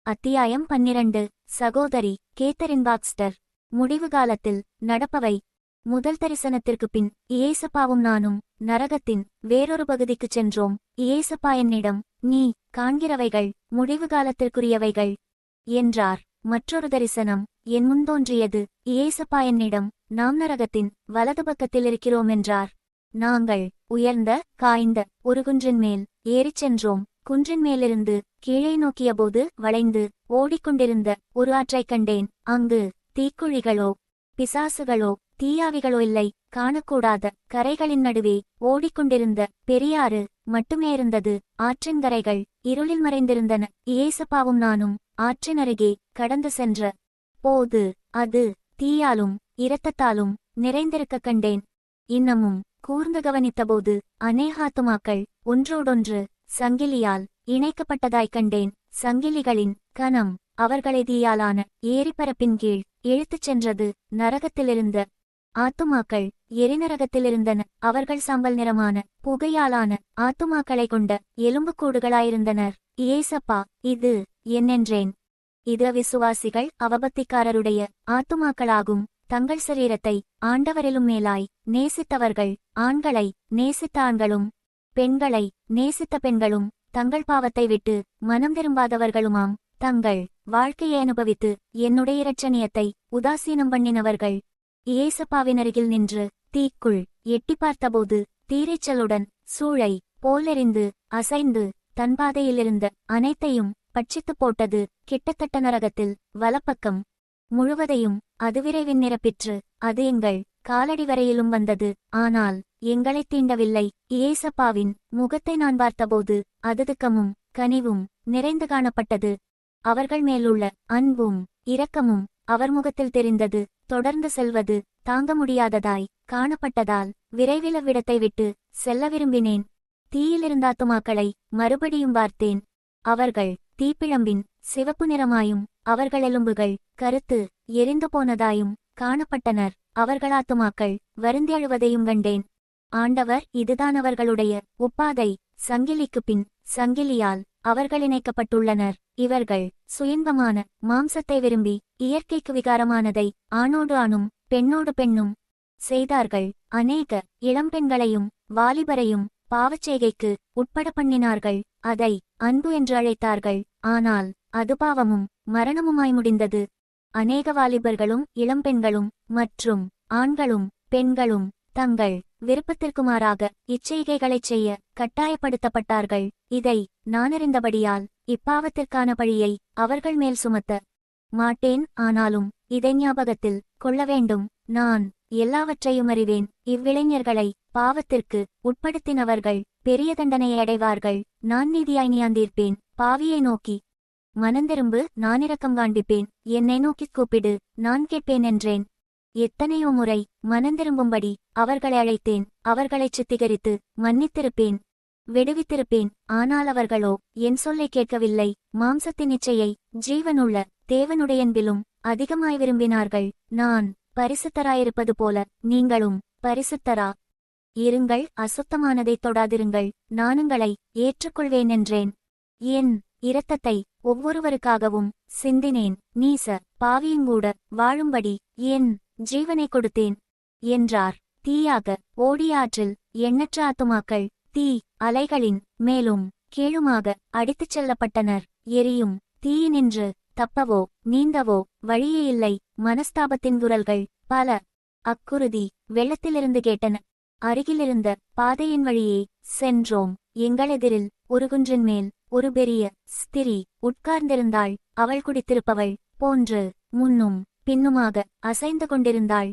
அத்தியாயம் 12. சகோதரி Catherine Boxster. முடிவு காலத்தில் நடப்பவை. முதல் தரிசனத்திற்குப் பின் இயேசப்பாவும் நானும் நரகத்தின் வேறொரு பகுதிக்குச் சென்றோம். இயேசப்பா என்னிடம், நீ காண்கிறவைகள் முடிவு காலத்திற்குரியவைகள் என்றார். மற்றொரு தரிசனம் என் முன் தோன்றியது. இயேசப்பா என்னிடம், நாம் நரகத்தின் வலது பக்கத்தில் இருக்கிறோம் என்றார். நாங்கள் உயர்ந்த காய்ந்த ஒரு குன்றின் மேல் ஏறிச் சென்றோம். குன்றின் மேலிருந்து கீழே நோக்கியபோது வளைந்து ஓடிக்கொண்டிருந்த ஒரு ஆற்றைக் கண்டேன். அங்கு தீக்குழிகளோ பிசாசுகளோ தீயாவிகளோ இல்லை. காணக்கூடாத கரைகளின் நடுவே ஓடிக்கொண்டிருந்த பெரியாறு மட்டுமே இருந்தது. ஆற்றின் கரைகள் இருளில் மறைந்திருந்தன. இயேசப்பாவும் நானும் ஆற்றின் அருகே கடந்து சென்ற போது அது தீயாலும் இரத்தத்தாலும் நிறைந்திருக்க கண்டேன். இன்னமும் கூர்ந்து கவனித்தபோது அநேக ஆத்துமாக்கள் ஒன்றோடொன்று சங்கிலியால் இணைக்கப்பட்டதாய்க் கண்டேன். சங்கிலிகளின் கனம் அவர்களை தீயாலான ஏரிப்பரப்பின் கீழ் இழுத்துச் சென்றது. நரகத்திலிருந்த ஆத்துமாக்கள் எரிநரகத்திலிருந்தன. அவர்கள் சாம்பல் நிறமான புகையாலான ஆத்துமாக்களைக் கொண்ட எலும்புக்கூடுகளாயிருந்தனர். இயேசப்பா, இது என்னென்றேன். இது விசுவாசிகள் அவபக்திக்காரருடைய ஆத்துமாக்களாகும். தங்கள் சரீரத்தை ஆண்டவரிலும் மேலாய் நேசித்தவர்கள், ஆண்களை நேசித்த ஆண்களும் பெண்களை நேசித்த பெண்களும், தங்கள் பாவத்தை விட்டு மனம் திரும்பாதவர்களுமாம். தங்கள் வாழ்க்கையை அனுபவித்து என்னுடைய இரட்சணியத்தை உதாசீனம் பண்ணினவர்கள். இயேசப்பாவினருகில் நின்று தீக்குள் எட்டி பார்த்தபோது தீரைச்சலுடன் சூளை போலெறிந்து அசைந்து தன் பாதையிலிருந்த அனைத்தையும் பட்சித்துப் போட்டது. கிட்டத்தட்ட நரகத்தில் வலப்பக்கம் முழுவதையும் அது விரைவின் நிரப்பிற்று. அது எங்கள் காலடி வரையிலும் வந்தது. ஆனால் எங்களைத் தீண்டவில்லை. இயேசப்பாவின் முகத்தை நான் பார்த்தபோது அது துக்கமும் கனிவும் நிறைந்து காணப்பட்டது. அவர்கள் மேலுள்ள அன்பும் இரக்கமும் அவர் முகத்தில் தெரிந்தது. தொடர்ந்து செல்வது தாங்க முடியாததாய் காணப்பட்டதால் விரைவில் அவ்விடத்தை விட்டு செல்ல விரும்பினேன். தீயிலிருந்த ஆத்துமாக்களை மறுபடியும் பார்த்தேன். அவர்கள் தீப்பிழம்பின் சிவப்பு நிறமாயும் அவர்கள் எலும்புகள் கருத்து எரிந்து போனதாயும் காணப்பட்டனர். அவர்கள் ஆத்துமாக்கள் வருந்தி அழுவதையும் கண்டேன். ஆண்டவர், இதுதான் அவர்களுடைய உப்பாதை. சங்கிலிக்குப் பின் சங்கிலியால் அவர்கள் இணைக்கப்பட்டுள்ளனர். இவர்கள் சுயன்பமான மாம்சத்தை விரும்பி இயற்கைக்கு விகாரமானதை ஆணோடு ஆணும் பெண்ணோடு பெண்ணும் செய்தார்கள். அநேக இளம்பெண்களையும் வாலிபரையும் பாவச்செய்கைக்கு உட்பட பண்ணினார்கள். அதை அன்பு என்று அழைத்தார்கள். ஆனால் அது பாவமும் மரணமுமாய் முடிந்தது. அநேக வாலிபர்களும் இளம்பெண்களும் மற்றும் ஆண்களும் பெண்களும் தங்கள் விருப்பத்திற்கு மாறாக இச்செய்கைகளைச் செய்ய கட்டாயப்படுத்தப்பட்டார்கள். இதை நான் அறிந்தபடியால் இப்பாவத்திற்கான பழியை அவர்கள் மேல் சுமத்த மாட்டேன். ஆனாலும் இதை ஞாபகத்தில் கொள்ள வேண்டும். நான் எல்லாவற்றையும் அறிவேன். இவ்விளைஞர்களை பாவத்திற்கு உட்படுத்தினவர்கள் பெரிய தண்டனையை அடைவார்கள். நான் நீதியாய் நியாந்தீர்ப்பேன். பாவியை நோக்கி மனந்திரும்பு, நான் இரக்கம் காண்பிப்பேன். என்னை நோக்கிக் கூப்பிடு, நான் கேட்பேன் என்றேன். எத்தனையோ முறை மனந்திரும்பும்படி அவர்களை அழைத்தேன். அவர்களைச் சித்திகரித்து மன்னித்திருப்பேன், விடுவித்திருப்பேன். ஆனால் அவர்களோ என் சொல்லை கேட்கவில்லை. மாம்சத்தின் இச்சையை ஜீவனுள்ள தேவனுடைய அன்பிலும் அதிகமாய் விரும்பினார்கள். நான் பரிசுத்தராயிருப்பது போல நீங்களும் பரிசுத்தரா இருங்கள். அசுத்தமானதைத் தொடாதிருங்கள். நானுங்களை ஏற்றுக்கொள்வேன் என்றேன். என் இரத்தத்தை ஒவ்வொருவருக்காகவும் சிந்தினேன். நீச பாவியுங்கூட வாழும்படி என் ஜீவனை கொடுத்தேன் என்றார். தீயாக ஓடிய ஆற்றில் எண்ணற்ற ஆத்துமாக்கள் தீ அலைகளின் மேலும் கீழுமாக அடித்துச் செல்லப்பட்டனர். எரியும் தீயினின்று தப்பவோ நீந்தவோ வழியே இல்லை. மனஸ்தாபத்தின் குரல்கள் பல அக்குருதி வெள்ளத்திலிருந்து கேட்டன. அருகிலிருந்த பாதையின் வழியே சென்றோம். எங்களெதிரில் ஒரு குன்றின் மேல் ஒரு பெரிய ஸ்திரீ உட்கார்ந்திருந்தாள். அவள் குடித்திருப்பவள் போன்று முன்னும் பின்னுமாக அசைந்து கொண்டிருந்தாள்.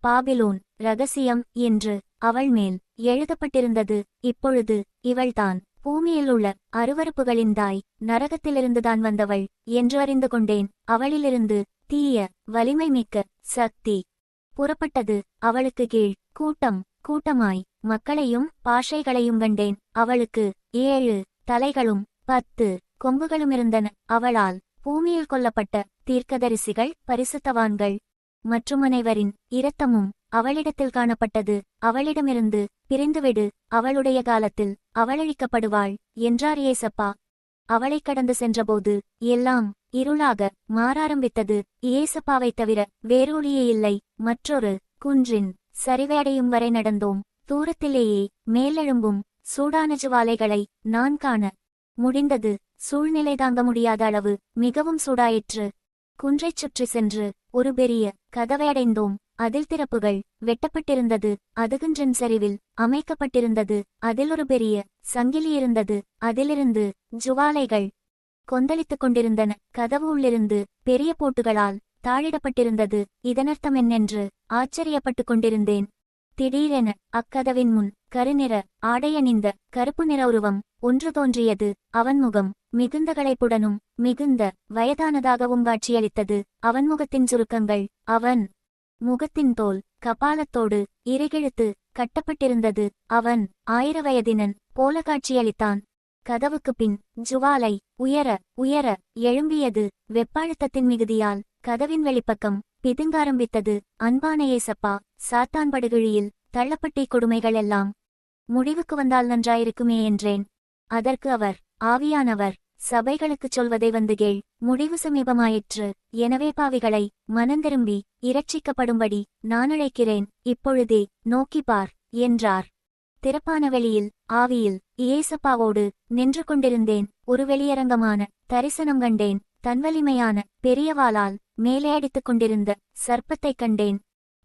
பாபிலோன் இரகசியம் என்று அவள் மேல் எழுதப்பட்டிருந்தது. இப்பொழுது இவள்தான் பூமியில் உள்ள அருவருப்புகளின் தாய், நரகத்திலிருந்துதான் வந்தவள் என்று அறிந்து கொண்டேன். அவளிலிருந்து தீய வலிமை மிக்க சக்தி புறப்பட்டது. அவளுக்கு கீழ் கூட்டம் கூட்டமாய் மக்களையும் பாஷைகளையும் கண்டேன். அவளுக்கு 7 தலைகளும் 10 கொம்புகளுமிருந்தன. அவளால் பூமியில் கொல்லப்பட்ட தீர்க்கதரிசிகள், பரிசுத்தவான்கள் மற்றும் அனைவரின் இரத்தமும் அவளிடத்தில் காணப்பட்டது. அவளிடமிருந்து பிரிந்துவிடு, அவளுடைய காலத்தில் அவளழிக்கப்படுவாள் என்றார் இயேசப்பா. அவளைக் கடந்து சென்றபோது எல்லாம் இருளாக மாறாரம்பித்தது. இயேசப்பாவைத் தவிர வேறொளியே இல்லை. மற்றொரு குன்றின் சரிவையடையும் வரை நடந்தோம். தூரத்திலேயே மேலெழும்பும் சூடான ஜுவாலைகளை நான் காண முடிந்தது. சூழ்நிலை தாங்க முடியாத அளவு மிகவும் சூடாயிற்று. குன்றைச் சுற்றி சென்று ஒரு பெரிய கதவையடைந்தோம். அதில் திறப்புகள் வெட்டப்பட்டிருந்தது. அதுகுன்றின் சரிவில் அமைக்கப்பட்டிருந்தது. அதில் ஒரு பெரிய சங்கிலி இருந்தது. அதிலிருந்து ஜுவாலைகள் கொந்தளித்துக் கொண்டிருந்தன. கதவு உள்ளிருந்து பெரிய போட்டுகளால் தாழிடப்பட்டிருந்தது. இதனர்த்தம் என்னென்று ஆச்சரியப்பட்டுக் கொண்டிருந்தேன். திடீரென அக்கதவின் முன் கருநிற ஆடையணிந்த கருப்பு நிற உருவம் ஒன்று தோன்றியது. அவன் முகம் மிகுந்த களைப்புடனும் மிகுந்த வயதானதாகவும் காட்சியளித்தது. அவன் முகத்தின் சுருக்கங்கள் அவன் முகத்தின் தோல் கபாலத்தோடு இறுகிழுத்து கட்டப்பட்டிருந்தது. அவன் 1000 வயதினன் போல காட்சியளித்தான். கதவுக்குப் பின் ஜுவாலை உயர உயர எழும்பியது. வெப்பாழுத்தத்தின் மிகுதியால் கதவின் வெளிப்பக்கம் பிதுங்காரம்பித்தது. அன்பான ஏசப்பா, சாத்தான் படுகுழியில் தள்ளப்பட்ட கொடுமைகள் எல்லாம் முடிவுக்கு வந்தால் நன்றாயிருக்குமே என்றேன். அதற்கு அவர், ஆவியானவர் சபைகளுக்குச் சொல்வதை வந்து கேள். முடிவு சமீபமாயிற்று. எனவே பாவிகளை மனந்திரும்பி இரட்சிக்கப்படும்படி நான் அழைக்கிறேன். இப்பொழுதே நோக்கிப்பார் என்றார். திறப்பான வெளியில் ஆவியில் இயேசப்பாவோடு நின்று கொண்டிருந்தேன். ஒரு வெளியரங்கமான தரிசனம் கண்டேன். தன் வலிமையான பெரிய வாளால் மேலே அடித்துக் கொண்டிருந்த சர்ப்பத்தைக் கண்டேன்.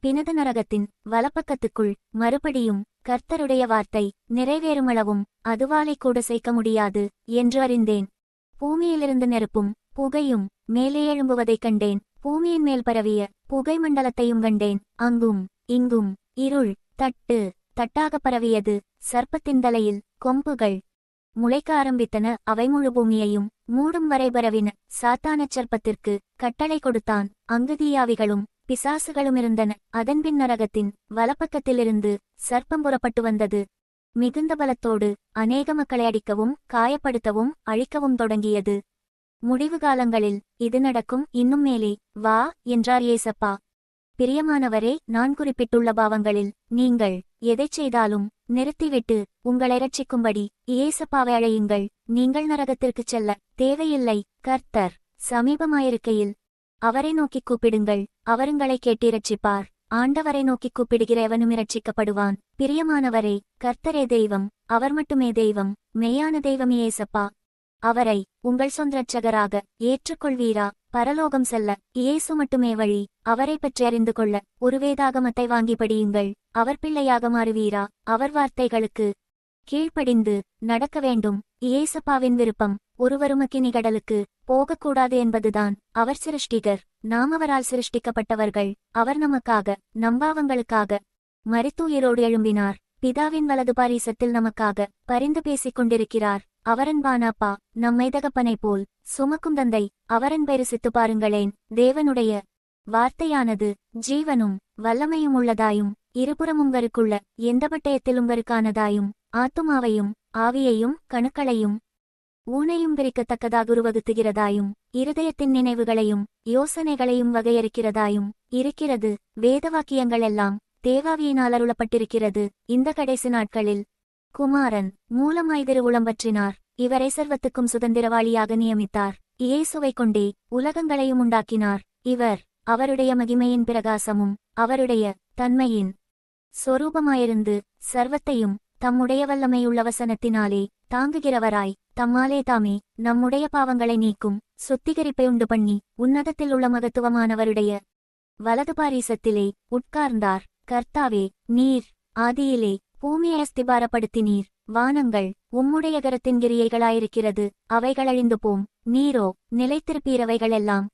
பினது நரகத்தின் வலப்பக்கத்துக்குள் மறுபடியும் கர்த்தருடைய வார்த்தை நிறைவேறுமளவும் அதுவாலை கூட சேர்க்க முடியாது என்று அறிந்தேன். பூமியிலிருந்து நெருப்பும் புகையும் மேலே எழும்புவதைக் கண்டேன். பூமியின் மேல் பரவிய புகை மண்டலத்தையும் கண்டேன். அங்கும் இங்கும் இருள் தட்டு தட்டாக பரவியது. சர்ப்பத்தின் தலையில் கொம்புகள் முளைக்க ஆரம்பித்தன. அவை முழு பூமியையும் மூடும் வரை பரவின. சாத்தானச் சர்ப்பத்திற்கு கட்டளை கொடுத்தான். அங்கு தீயாவிகளும் பிசாசுகளும் இருந்தன. அதன்பின் நரகத்தின் வலப்பக்கத்திலிருந்து சர்ப்பம் புறப்பட்டு வந்தது. மிகுந்த பலத்தோடு அநேக மக்களை அடிக்கவும் காயப்படுத்தவும் அழிக்கவும் தொடங்கியது. முடிவு காலங்களில் இது நடக்கும். இன்னும் மேலே வா என்றார் ஏசப்பா. பிரியமானவரே, நான் குறிப்பிட்டுள்ள பாவங்களில் நீங்கள் எதைச் செய்தாலும் நிறுத்திவிட்டு உங்களை இரட்சிக்கும்படி இயேசப்பாவை அழையுங்கள். நீங்கள் நரகத்திற்குச் செல்ல தேவையில்லை. கர்த்தர் சமீபமாயிருக்கையில் அவரை நோக்கிக் கூப்பிடுங்கள். அவருங்களை கேட்டு இரட்சிப்பார். ஆண்டவரை நோக்கிக் கூப்பிடுகிற எவனும் இரட்சிக்கப்படுவான். பிரியமானவரே, கர்த்தரே தெய்வம். அவர் மட்டுமே தெய்வம். மெய்யான தெய்வம் இயேசப்பா. அவரை உங்கள் சொந்த இரட்சகராக ஏற்றுக்கொள்வீரா? பரலோகம் செல்ல இயேசு மட்டுமே வழி. அவரை பற்றி அறிந்து கொள்ள ஒரு வேதாகமத்தை வாங்கி படியுங்கள். அவர் பிள்ளையாக மாறுவீரா? அவர் வார்த்தைகளுக்கு கீழ்ப்படிந்து நடக்க வேண்டும். இயேசப்பாவின் விருப்பம் ஒருவரும் அக்கினி கடலுக்கு போகக்கூடாது என்பதுதான். அவர் சிருஷ்டிகர். நாம் அவரால் சிருஷ்டிக்கப்பட்டவர்கள். அவர் நமக்காக நம்பாவங்களுக்காக மரித்துயிரோடு எழும்பினார். பிதாவின் வலது பாரிசத்தில் நமக்காக பரிந்து பேசிக் கொண்டிருக்கிறார். அவரன்பானாப்பா, நம்மை தகப்பனைப் போல் சுமக்கும் தந்தை. அவரன் பெருசித்து பாருங்களேன். தேவனுடைய வார்த்தையானது ஜீவனும் வல்லமையும் உள்ளதாயும் இருபுறமும் கருக்குள்ள எந்த பட்டயத்திலும் கருக்கானதாயும் ஆத்துமாவையும் ஆவியையும் கணுக்களையும் ஊனையும் பிரிக்கத்தக்கதாக உருவகுத்துகிறதாயும் இருதயத்தின் நினைவுகளையும் யோசனைகளையும் வகையறுக்கிறதாயும் இருக்கிறது. வேதவாக்கியங்கள் எல்லாம் தேவாவியினால் அருளப்பட்டிருக்கிறது. இந்த கடைசி நாட்களில் குமாரன் மூலமாய் திருவுளம் பற்றினார். இவரை சர்வத்துக்கும் சுதந்திரவாளியாக நியமித்தார். இயேசுவைக் கொண்டே உலகங்களையும் உண்டாக்கினார். இவர் அவருடைய மகிமையின் பிரகாசமும் அவருடைய தன்மையின் சொரூபமாயிருந்து சர்வத்தையும் தம்முடைய வல்லமையுள்ள வசனத்தினாலே தாங்குகிறவராய் தம்மாலே தாமே நம்முடைய பாவங்களை நீக்கும் சுத்திகரிப்பை உண்டு பண்ணி உன்னதத்தில் உள்ள மகத்துவமானவருடைய வலது பாரிசத்திலே உட்கார்ந்தார். கர்த்தாவே, நீர் ஆதியிலே பூமியை அஸ்திபாரப்படுத்தினீர். வானங்கள் உம்முடைய கரத்தின் கிரியைகளாயிருக்கிறது. அவைகள் அழிந்து போம். நீரோ நிலைத்திருப்பீரவைகளெல்லாம்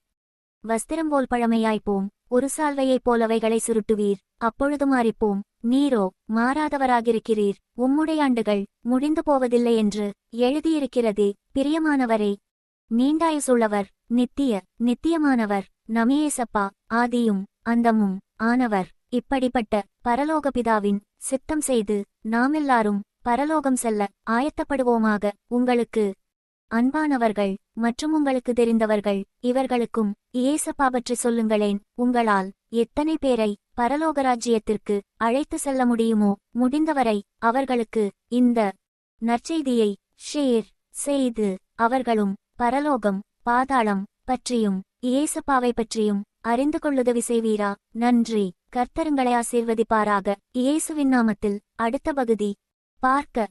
வஸ்திரம் போல் பழமையாய்ப்போம். ஒரு சால்வையைப் போல் அவைகளை சுருட்டுவீர். அப்பொழுது மாறிப்போம். நீரோ மாறாதவராகிருக்கிறீர். உம்முடைய ஆண்டுகள் முடிந்து போவதில்லை என்று எழுதியிருக்கிறதே. பிரியமானவரே, நீண்டாயுசுள்ளவர், நித்தியமானவர் நமியேசப்பா, ஆதியும் அந்தமும் ஆனவர். இப்படிப்பட்ட பரலோக பிதாவின் சித்தம் செய்து நாமெல்லாரும் பரலோகம் செல்ல ஆயத்தப்படுவோமாக. உங்களுக்கு அன்பானவர்கள் மற்றும் உங்களுக்கு தெரிந்தவர்கள் இவர்களுக்கும் இயேசப்பா பற்றி சொல்லுங்களேன். உங்களால் எத்தனை பேரை பரலோக ராஜ்யத்திற்கு அழைத்து செல்ல முடியுமோ முடிந்தவரை அவர்களுக்கு இந்த நற்செய்தியை ஷேர் செய்து அவர்களும் பரலோகம் பாதாளம் பற்றியும் இயேசப்பாவை பற்றியும் அறிந்து கொள்ளுதவி செய்வீரா. நன்றி. கர்த்தருங்களை ஆசீர்வதிப்பாராக. இயேசுவின் நாமத்தில். அடுத்த பகுதி பார்க்க